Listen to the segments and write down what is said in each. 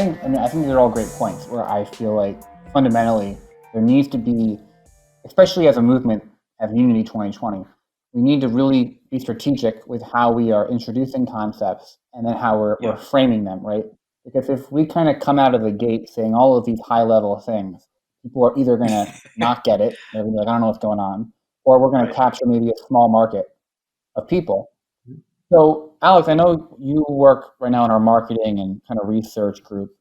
I think these are all great points where I feel like fundamentally there needs to be, especially as a movement, as Unity 2020, we need to really be strategic with how we are introducing concepts and then how we're framing them, right? Because if we kind of come out of the gate saying all of these high level things, people are either going to not get it, they're gonna be like, I don't know what's going on, or we're going to capture maybe a small market of people. So, Alex, I know you work right now in our marketing and kind of research group,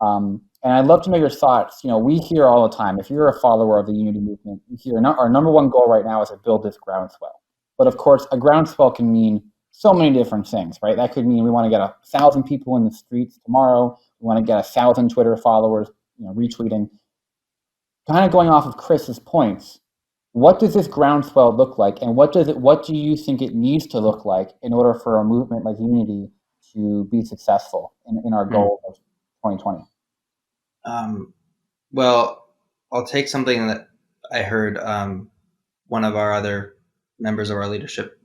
and I'd love to know your thoughts. You know, we hear all the time, if you're a follower of the Unity movement, we hear our number one goal right now is to build this groundswell. But of course, a groundswell can mean so many different things, right? That could mean we want to get 1,000 people in the streets tomorrow. We want to get 1,000 Twitter followers, retweeting. Kind of going off of Chris's points, what does this groundswell look like, and what do you think it needs to look like in order for a movement like Unity to be successful in our goal of 2020? Well, I'll take something that I heard one of our other members of our leadership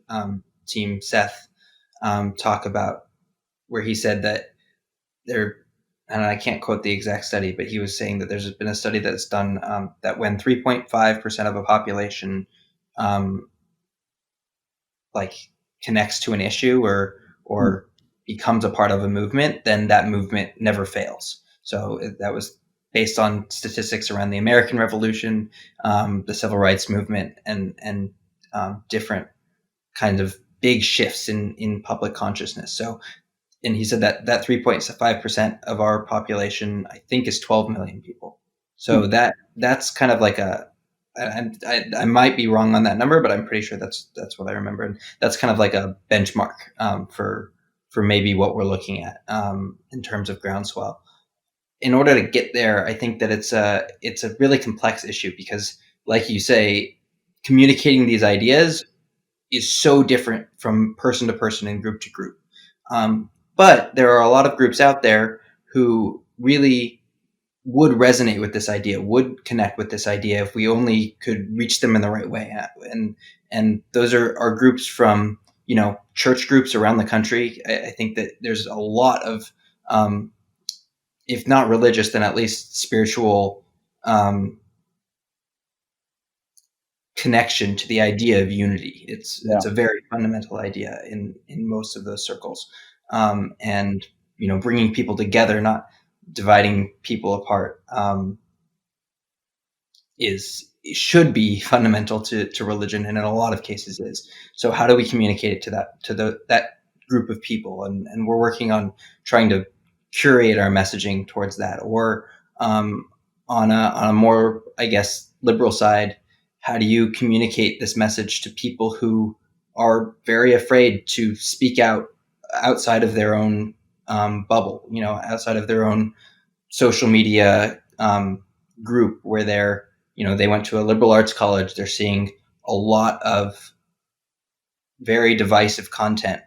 team, Seth, talk about, where he said that and I can't quote the exact study, but he was saying that there's been a study that's done that when 3.5% of a population connects to an issue or becomes a part of a movement, then that movement never fails. So that was based on statistics around the American Revolution, the Civil Rights Movement, and different kinds of big shifts in public consciousness. So, and he said that 3.5% of our population, I think, is 12 million people. So that's kind of like I might be wrong on that number, but I'm pretty sure that's what I remember. And that's kind of like a benchmark for maybe what we're looking at in terms of groundswell. In order to get there, I think that it's a really complex issue because, like you say, communicating these ideas is so different from person to person and group to group. But there are a lot of groups out there who really would resonate with this idea, would connect with this idea if we only could reach them in the right way. And those are groups from, church groups around the country. I think that there's a lot of, if not religious, then at least spiritual connection to the idea of unity. It's a very fundamental idea in most of those circles. And, bringing people together, not dividing people apart, should be fundamental to religion, and in a lot of cases is. So how do we communicate it to that group of people? And we're working on trying to curate our messaging towards that. Or on a more, I guess, liberal side, how do you communicate this message to people who are very afraid to speak out outside of their own bubble, outside of their own social media group, where they went to a liberal arts college, they're seeing a lot of very divisive content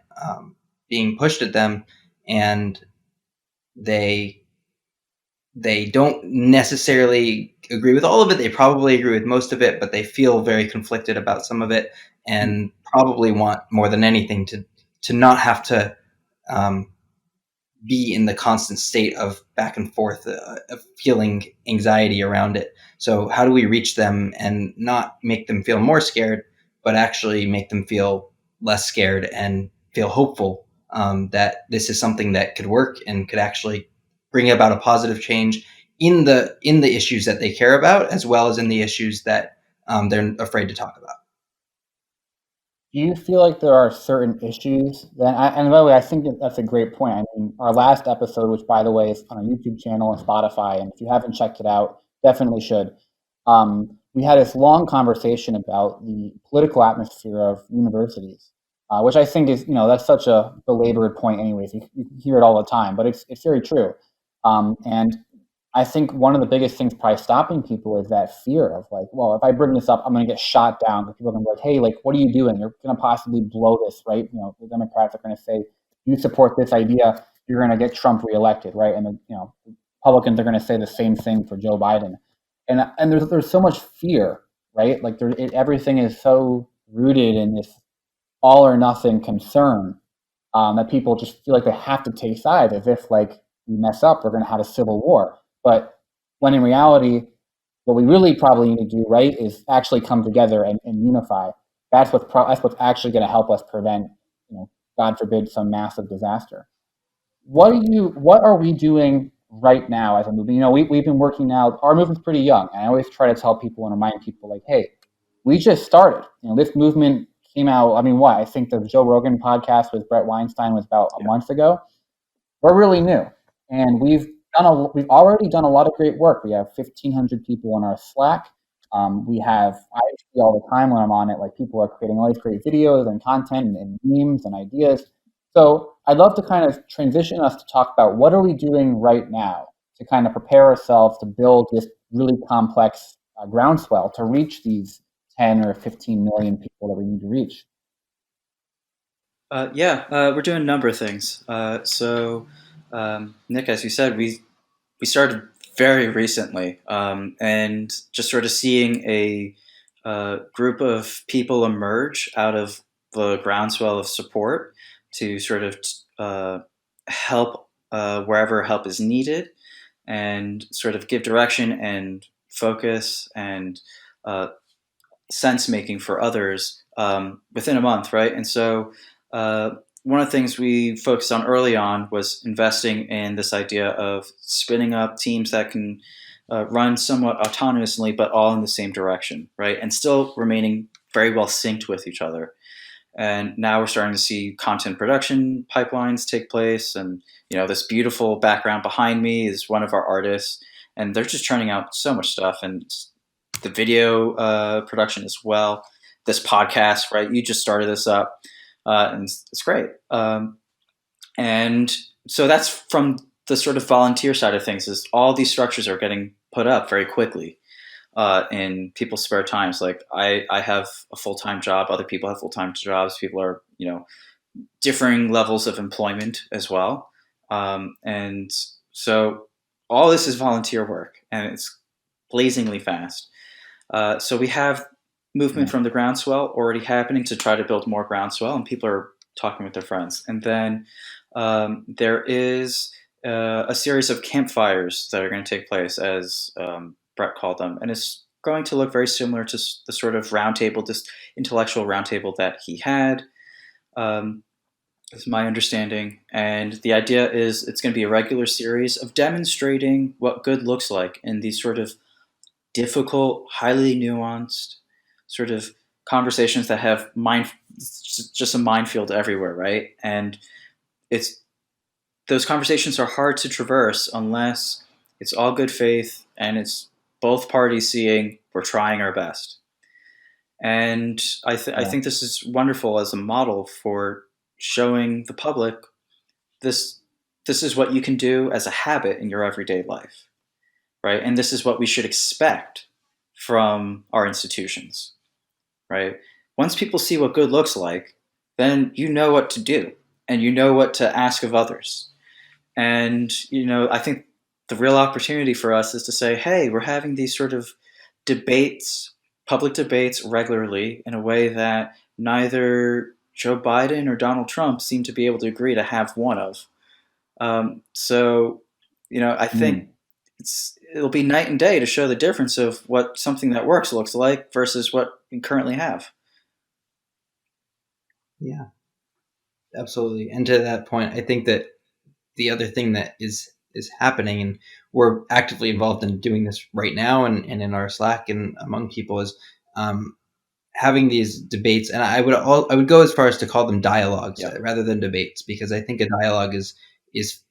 being pushed at them, and they don't necessarily agree with all of it. They probably agree with most of it, but they feel very conflicted about some of it, and probably want more than anything to not have to be in the constant state of back and forth, of feeling anxiety around it. So how do we reach them and not make them feel more scared, but actually make them feel less scared and feel hopeful that this is something that could work and could actually bring about a positive change in the issues that they care about, as well as in the issues that they're afraid to talk about. Do you feel like there are certain issues and by the way, I think that's a great point. I mean, our last episode, which by the way is on our YouTube channel and Spotify, and if you haven't checked it out, definitely should. We had this long conversation about the political atmosphere of universities, which I think is, that's such a belabored point anyways. You hear it all the time, but it's very true. And I think one of the biggest things probably stopping people is that fear of like, well, if I bring this up, I'm going to get shot down. Because people are going to be like, hey, like, what are you doing? You're going to possibly blow this, right? The Democrats are going to say, you support this idea, you're going to get Trump reelected, right? And the Republicans are going to say the same thing for Joe Biden. And there's so much fear, right? Like everything is so rooted in this all or nothing concern that people just feel like they have to take sides, as if like we mess up, we're going to have a civil war. But when in reality, what we really probably need to do, right, is actually come together and unify. That's what's actually going to help us prevent, God forbid, some massive disaster. What are we doing right now as a movement? We've been working now. Our movement's pretty young, and I always try to tell people and remind people, like, hey, we just started. This movement came out. I mean, what? I think the Joe Rogan podcast with Brett Weinstein was about a month ago. We're really new, and we've already done a lot of great work. We have 1,500 people on our Slack. I see all the time when I'm on it, like, people are creating all these great videos and content and memes and ideas. So I'd love to kind of transition us to talk about what are we doing right now to kind of prepare ourselves to build this really complex groundswell to reach these 10 or 15 million people that we need to reach. We're doing a number of things. Nick, as you said, we started very recently, and just sort of seeing a group of people emerge out of the groundswell of support to sort of help wherever help is needed, and sort of give direction and focus and sense making for others within a month, right? And so one of the things we focused on early on was investing in this idea of spinning up teams that can run somewhat autonomously, but all in the same direction, right? And still remaining very well synced with each other. And now we're starting to see content production pipelines take place. And, this beautiful background behind me is one of our artists, and they're just churning out so much stuff. And the video production as well. This podcast, right? You just started this up, and it's great. And so that's from the sort of volunteer side of things. Is all these structures are getting put up very quickly in people's spare times. Like I have a full-time job. Other people have full-time jobs. People are differing levels of employment as well. And so all this is volunteer work, and it's blazingly fast. So we have movement from the groundswell already happening to try to build more groundswell, and people are talking with their friends. And then there is a series of campfires that are going to take place, as Brett called them, and it's going to look very similar to the sort of roundtable, this intellectual roundtable that he had. Is my understanding. And the idea is it's going to be a regular series of demonstrating what good looks like in these sort of difficult, highly nuanced sort of conversations that have just a minefield everywhere, right? And those conversations are hard to traverse unless it's all good faith and it's both parties seeing we're trying our best. And I think this is wonderful as a model for showing the public this is what you can do as a habit in your everyday life, right? And this is what we should expect from our institutions, right? Once people see what good looks like, then you know what to do and you know what to ask of others. And, I think the real opportunity for us is to say, hey, we're having these sort of debates, public debates regularly in a way that neither Joe Biden or Donald Trump seem to be able to agree to have one of. I think it'll be night and day to show the difference of what something that works looks like versus what we currently have. Yeah, absolutely. And to that point, I think that the other thing that is happening, and we're actively involved in doing this right now and in our Slack and among people, is having these debates. And I would go as far as to call them dialogues rather than debates, because I think a dialogue is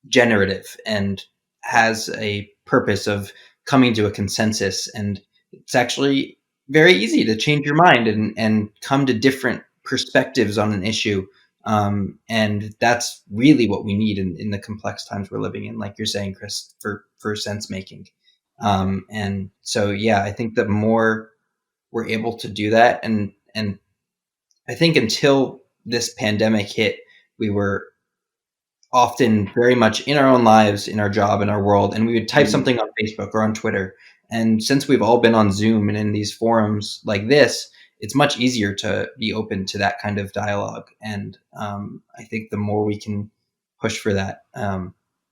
generative and has a purpose of coming to a consensus. And it's actually very easy to change your mind and come to different perspectives on an issue. And that's really what we need in the complex times we're living in, like you're saying, Chris, for sense making. And so, I think the more we're able to do that, and I think until this pandemic hit, we were often very much in our own lives, in our job, in our world, and we would type something on Facebook or on Twitter. And since we've all been on Zoom and in these forums like this, it's much easier to be open to that kind of dialogue. And I think the more we can push for that,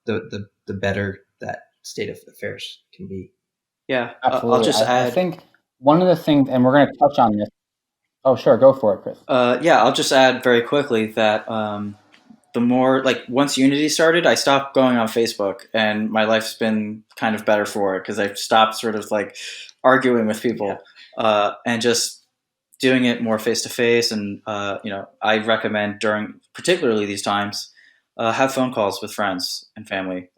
the better that state of affairs can be. Yeah, Absolutely. I'll just I add. think one of the things, and we're going to touch on this. Oh, sure. Go for it, Chris. Yeah, I'll just add very quickly that the more, like, once Unity started, I stopped going on Facebook, and my life's been kind of better for it because I've stopped sort of like arguing with people and just doing it more face to face. And I recommend during particularly these times, have phone calls with friends and family,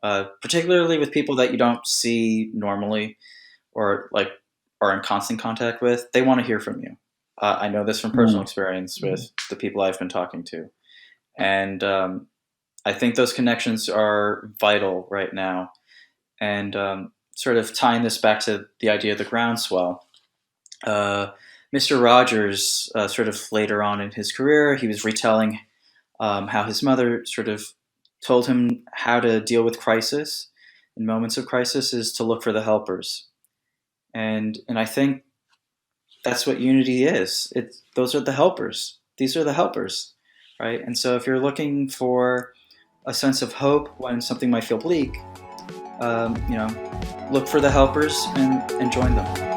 particularly with people that you don't see normally or like are in constant contact with. They want to hear from you. I know this from personal experience with the people I've been talking to, and I think those connections are vital right now. And sort of tying this back to the idea of the groundswell, Mr. Rogers, sort of later on in his career, he was retelling how his mother sort of told him how to deal with crisis. In moments of crisis, is to look for the helpers, and I think that's what unity is. Those are the helpers. These are the helpers, right? And so if you're looking for a sense of hope when something might feel bleak, look for the helpers and join them.